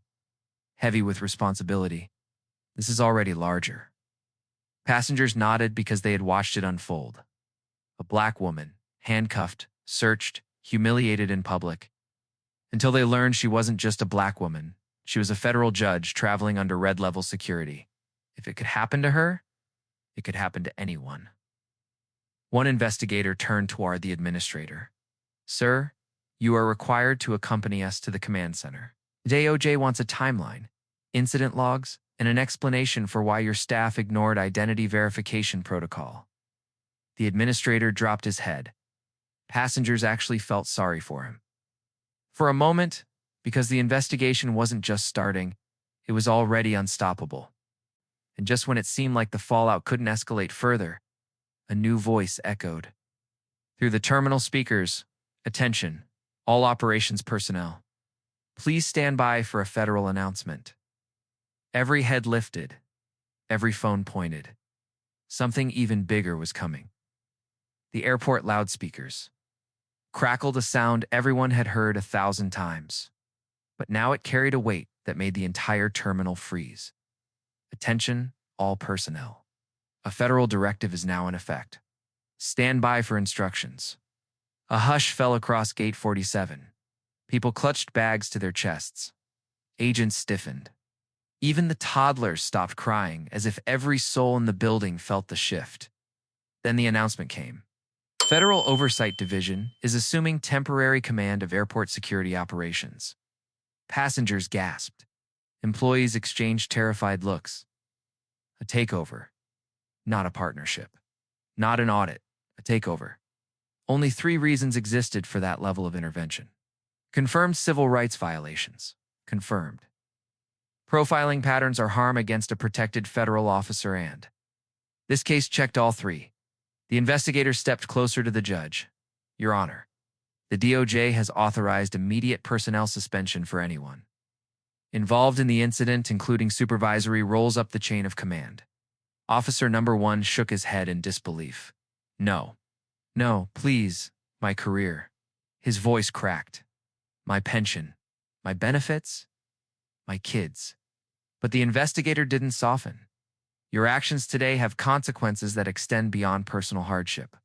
heavy with responsibility. This is already larger. Passengers nodded because they had watched it unfold. A black woman, handcuffed, searched, humiliated in public, until they learned she wasn't just a black woman. She was a federal judge traveling under red-level security. If it could happen to her, it could happen to anyone. One investigator turned toward the administrator. Sir, you are required to accompany us to the command center. DOJ wants a timeline, incident logs, and an explanation for why your staff ignored identity verification protocol. The administrator dropped his head. Passengers actually felt sorry for him. For a moment, because the investigation wasn't just starting, it was already unstoppable. And just when it seemed like the fallout couldn't escalate further, a new voice echoed. Through the terminal speakers, attention, all operations personnel. Please stand by for a federal announcement. Every head lifted, every phone pointed. Something even bigger was coming. The airport loudspeakers crackled a sound everyone had heard 1,000 times. But now it carried a weight that made the entire terminal freeze. Attention, all personnel. A federal directive is now in effect. Stand by for instructions. A hush fell across Gate 47. People clutched bags to their chests. Agents stiffened. Even the toddlers stopped crying, as if every soul in the building felt the shift. Then the announcement came. Federal Oversight Division is assuming temporary command of airport security operations. Passengers gasped. Employees exchanged terrified looks. A takeover. Not a partnership. Not an audit. A takeover. Only 3 reasons existed for that level of intervention. Confirmed civil rights violations. Confirmed. Profiling patterns are harm against a protected federal officer and. This case checked all 3. The investigator stepped closer to the judge. Your Honor, the DOJ has authorized immediate personnel suspension for anyone involved in the incident, including supervisory roles up the chain of command. Officer number 1 shook his head in disbelief. No. No, please, my career. His voice cracked. My pension. My benefits. My kids. But the investigator didn't soften. Your actions today have consequences that extend beyond personal hardship.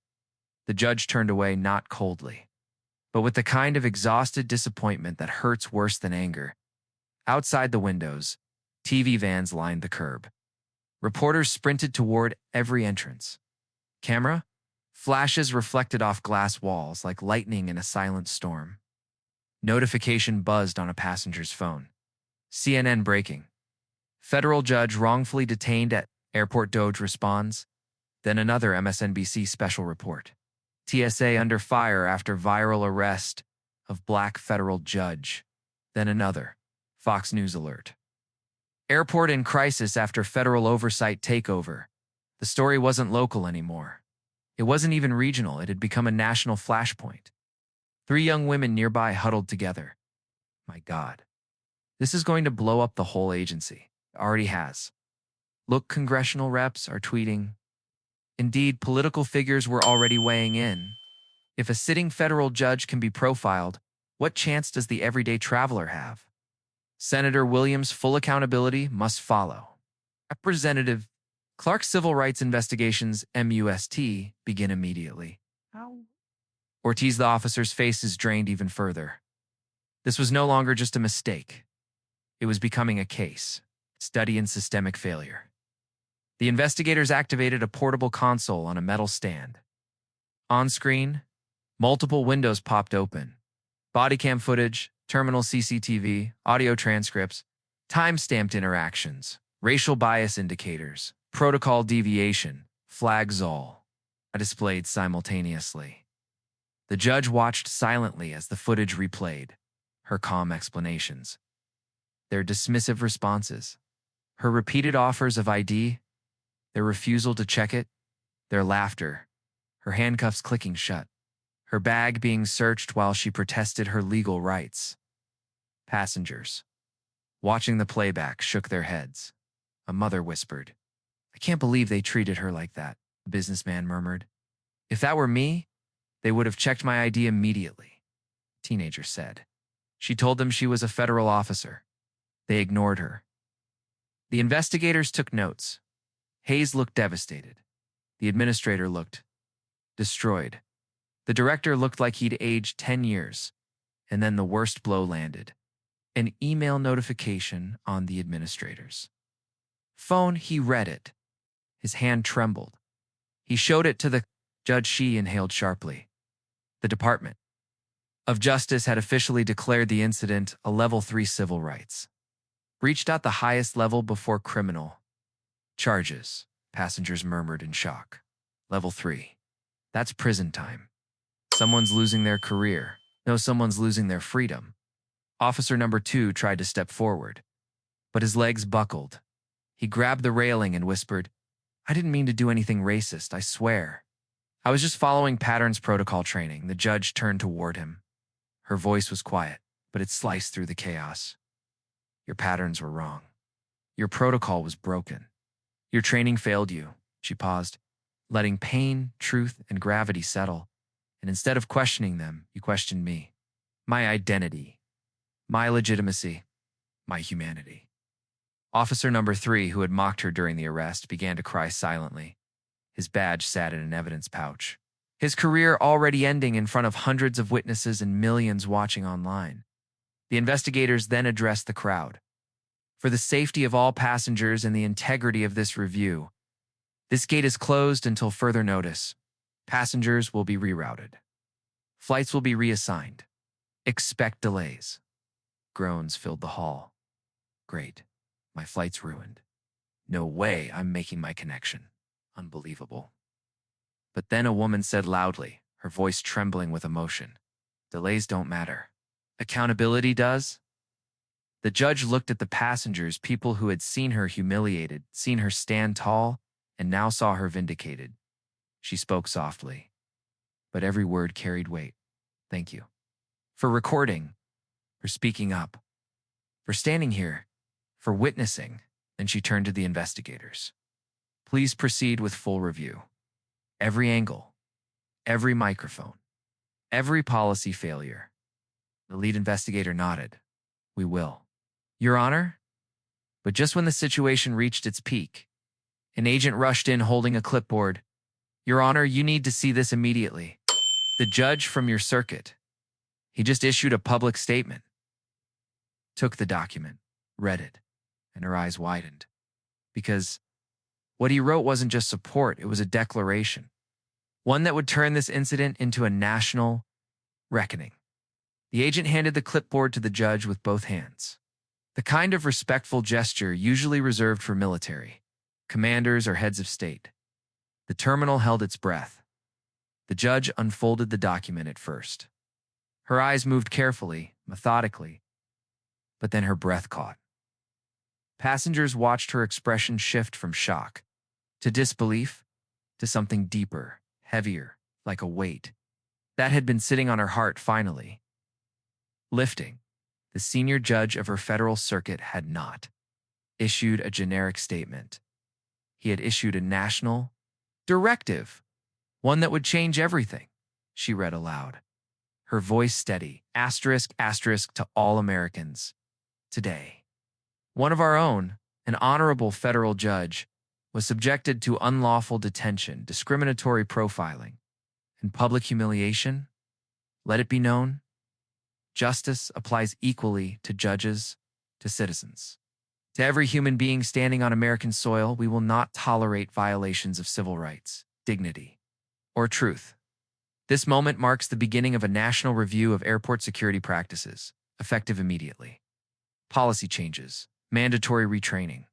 The judge turned away, not coldly, but with the kind of exhausted disappointment that hurts worse than anger. Outside the windows, TV vans lined the curb. Reporters sprinted toward every entrance. Camera? Flashes reflected off glass walls like lightning in a silent storm. Notification buzzed on a passenger's phone. CNN breaking. Federal judge wrongfully detained at airport. Doge responds. Then another MSNBC special report. TSA under fire after viral arrest of black federal judge. Then another. Fox News alert. Airport in crisis after federal oversight takeover. The story wasn't local anymore. It wasn't even regional. It had become a national flashpoint. 3 young women nearby huddled together. My God. This is going to blow up the whole agency. It already has. Look, congressional reps are tweeting. Indeed, political figures were already weighing in. If a sitting federal judge can be profiled, what chance does the everyday traveler have? Senator Williams' full accountability must follow. Representative Clark's civil rights investigations, MUST, begin immediately. How? Ortiz, the officer's face is drained even further. This was no longer just a mistake. It was becoming a case, study in systemic failure. The investigators activated a portable console on a metal stand. On screen, multiple windows popped open. Body cam footage, terminal CCTV, audio transcripts, time-stamped interactions, racial bias indicators, protocol deviation, flags all, are displayed simultaneously. The judge watched silently as the footage replayed, her calm explanations, their dismissive responses, her repeated offers of ID, their refusal to check it, their laughter, her handcuffs clicking shut, her bag being searched while she protested her legal rights. Passengers, watching the playback, shook their heads. A mother whispered, "I can't believe they treated her like that," a businessman murmured. "If that were me, they would have checked my ID immediately," a teenager said. She told them she was a federal officer. They ignored her. The investigators took notes. Hayes looked devastated. The administrator looked destroyed. The director looked like he'd aged 10 years. And then the worst blow landed. An email notification on the administrator's phone. He read it. His hand trembled. He showed it to the judge. She inhaled sharply. The Department of Justice had officially declared the incident a Level 3 civil rights. Reached at the highest level before criminal charges, passengers murmured in shock. Level 3. That's prison time. Someone's losing their career. No, someone's losing their freedom. Officer number 2 tried to step forward, but his legs buckled. He grabbed the railing and whispered, "I didn't mean to do anything racist, I swear. I was just following patterns protocol training." The judge turned toward him. Her voice was quiet, but it sliced through the chaos. "Your patterns were wrong. Your protocol was broken. Your training failed you." She paused, letting pain, truth, and gravity settle. "And instead of questioning them, you questioned me. My identity, my legitimacy, my humanity." Officer number 3, who had mocked her during the arrest, began to cry silently. His badge sat in an evidence pouch. His career already ending in front of hundreds of witnesses and millions watching online. The investigators then addressed the crowd. "For the safety of all passengers and the integrity of this review, this gate is closed until further notice. Passengers will be rerouted. Flights will be reassigned. Expect delays." Groans filled the hall. "Great. My flight's ruined. No way I'm making my connection. Unbelievable." But then a woman said loudly, her voice trembling with emotion, "Delays don't matter. Accountability does." The judge looked at the passengers, people who had seen her humiliated, seen her stand tall, and now saw her vindicated. She spoke softly, but every word carried weight. "Thank you. For recording, for speaking up, for standing here, for witnessing." Then she turned to the investigators. "Please proceed with full review. Every angle, every microphone, every policy failure." The lead investigator nodded. "We will, Your Honor." But just when the situation reached its peak, an agent rushed in holding a clipboard. "Your Honor, you need to see this immediately. The judge from your circuit. He just issued a public statement." Took the document, read it, and her eyes widened. Because what he wrote wasn't just support, it was a declaration. One that would turn this incident into a national reckoning. The agent handed the clipboard to the judge with both hands. The kind of respectful gesture usually reserved for military, commanders, or heads of state. The terminal held its breath. The judge unfolded the document at first. Her eyes moved carefully, methodically, but then her breath caught. Passengers watched her expression shift from shock to disbelief to something deeper, heavier, like a weight that had been sitting on her heart finally lifting. The senior judge of her federal circuit had not issued a generic statement. He had issued a national directive, one that would change everything. She read aloud, her voice steady, asterisk, asterisk to all Americans. Today, one of our own, an honorable federal judge, was subjected to unlawful detention, discriminatory profiling, and public humiliation. Let it be known, justice applies equally to judges, to citizens. To every human being standing on American soil, we will not tolerate violations of civil rights, dignity, or truth. This moment marks the beginning of a national review of airport security practices, effective immediately. Policy changes, mandatory retraining,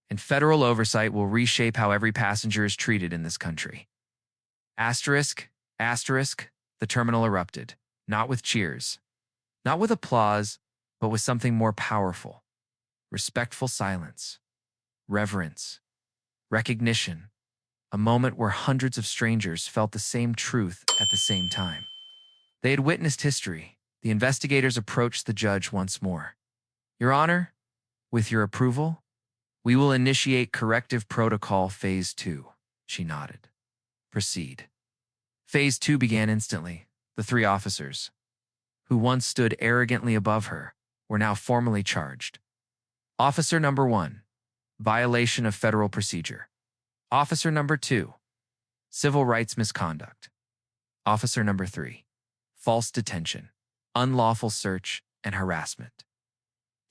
and federal oversight will reshape how every passenger is treated in this country. Asterisk, asterisk, the terminal erupted, not with cheers, not with applause, but with something more powerful. Respectful silence, reverence, recognition, a moment where hundreds of strangers felt the same truth at the same time. They had witnessed history. The investigators approached the judge once more. Your Honor, with your approval, we will initiate corrective protocol phase 2. She nodded. Proceed. Phase 2 began instantly. The 3 officers, who once stood arrogantly above her, were now formally charged. Officer number 1, violation of federal procedure. Officer number 2, civil rights misconduct. Officer number 3, false detention, unlawful search, and harassment.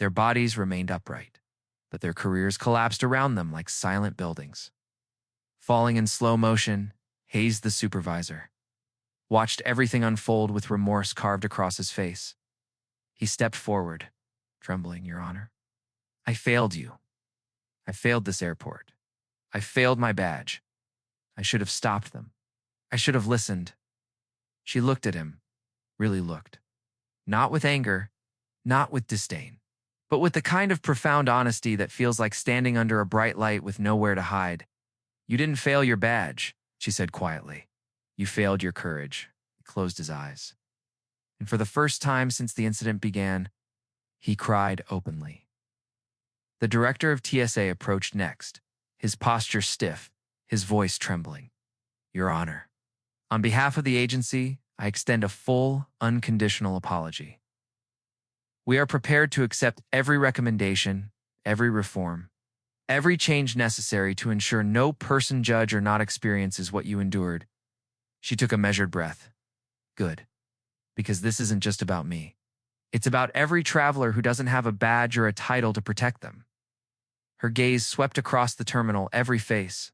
Their bodies remained upright, but their careers collapsed around them like silent buildings. Falling in slow motion, Hayes, the supervisor, watched everything unfold with remorse carved across his face. He stepped forward, trembling, Your Honor. I failed you. I failed this airport. I failed my badge. I should have stopped them. I should have listened. She looked at him, really looked. Not with anger, not with disdain, but with the kind of profound honesty that feels like standing under a bright light with nowhere to hide. You didn't fail your badge, she said quietly. You failed your courage. He closed his eyes. And for the first time since the incident began, he cried openly. The director of TSA approached next, his posture stiff, his voice trembling. Your Honor, on behalf of the agency, I extend a full, unconditional apology. We are prepared to accept every recommendation, every reform, every change necessary to ensure no person, judge, or not experiences what you endured. She took a measured breath. Good. Because this isn't just about me. It's about every traveler who doesn't have a badge or a title to protect them. Her gaze swept across the terminal, every face,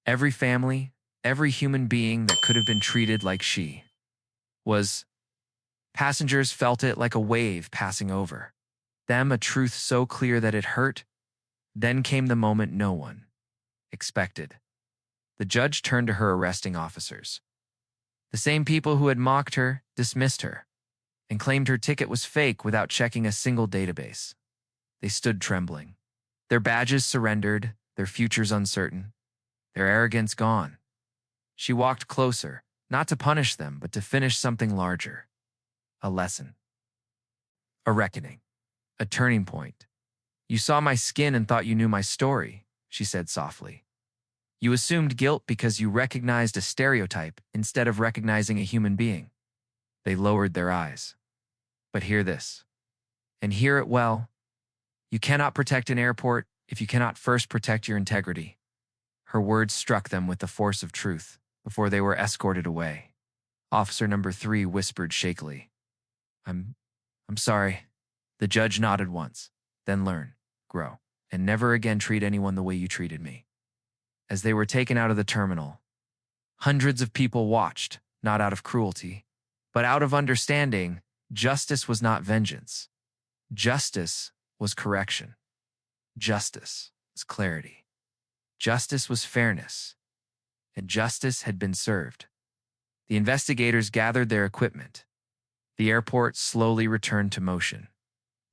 every family, every human being that could have been treated like she was. Passengers felt it like a wave passing over. Them, a truth so clear that it hurt. Then came the moment no one expected. The judge turned to her arresting officers. The same people who had mocked her, dismissed her, and claimed her ticket was fake without checking a single database. They stood trembling. Their badges surrendered, their futures uncertain, their arrogance gone. She walked closer, not to punish them, but to finish something larger. A lesson. A reckoning. A turning point. You saw my skin and thought you knew my story, she said softly. You assumed guilt because you recognized a stereotype instead of recognizing a human being. They lowered their eyes. But hear this, and hear it well. You cannot protect an airport if you cannot first protect your integrity. Her words struck them with the force of truth before they were escorted away. Officer number 3 whispered shakily, I'm sorry. The judge nodded once, then learn, grow, and never again treat anyone the way you treated me. As they were taken out of the terminal, hundreds of people watched, not out of cruelty, but out of understanding. Justice was not vengeance. Justice was correction. Justice was clarity. Justice was fairness. And justice had been served. The investigators gathered their equipment. The airport slowly returned to motion.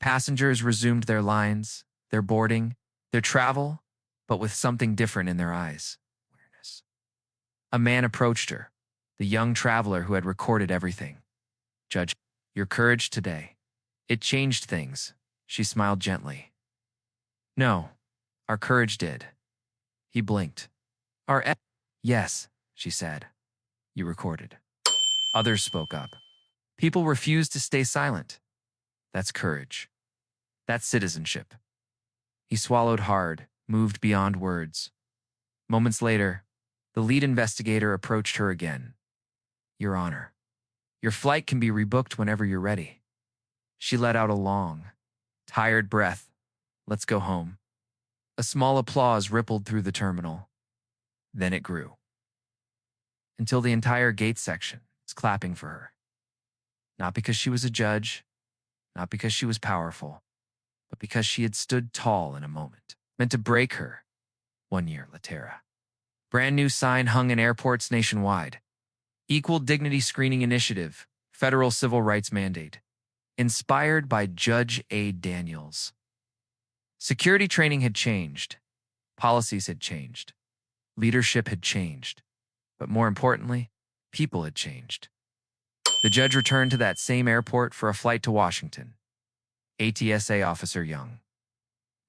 Passengers resumed their lines, their boarding, their travel, but with something different in their eyes. Awareness. A man approached her, the young traveler who had recorded everything. Judge, your courage today, It changed things. She smiled gently. No, our courage did. He blinked. Yes, she said. You recorded. Others spoke up. People refused to stay silent. That's courage. That's citizenship. He swallowed hard, moved beyond words. Moments later, the lead investigator approached her again. Your Honor, your flight can be rebooked whenever you're ready. She let out a long, tired breath. Let's go home. A small applause rippled through the terminal. Then it grew, until the entire gate section was clapping for her. Not because she was a judge, not because she was powerful, but because she had stood tall in a moment, meant to break her. 1 year later. Brand new sign hung in airports nationwide. Equal Dignity Screening Initiative, Federal Civil Rights Mandate. Inspired by Judge A. Daniels. Security training had changed. Policies had changed. Leadership had changed. But more importantly, people had changed. The judge returned to that same airport for a flight to Washington. ATSA Officer Young,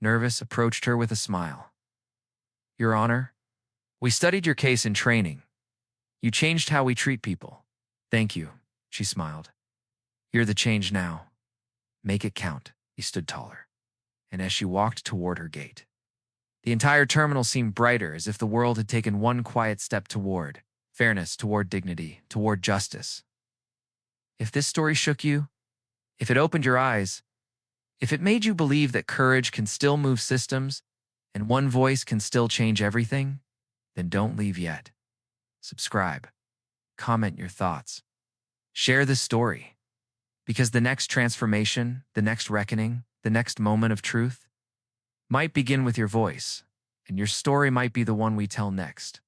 nervous, approached her with a smile. Your Honor, we studied your case in training. You changed how we treat people. Thank you, she smiled. You're the change now. Make it count. He stood taller. And as she walked toward her gate, the entire terminal seemed brighter, as if the world had taken one quiet step toward fairness, toward dignity, toward justice. If this story shook you, if it opened your eyes, if it made you believe that courage can still move systems and one voice can still change everything, then don't leave yet. Subscribe. Comment your thoughts. Share this story. Because the next transformation, the next reckoning, the next moment of truth might begin with your voice, and your story might be the one we tell next.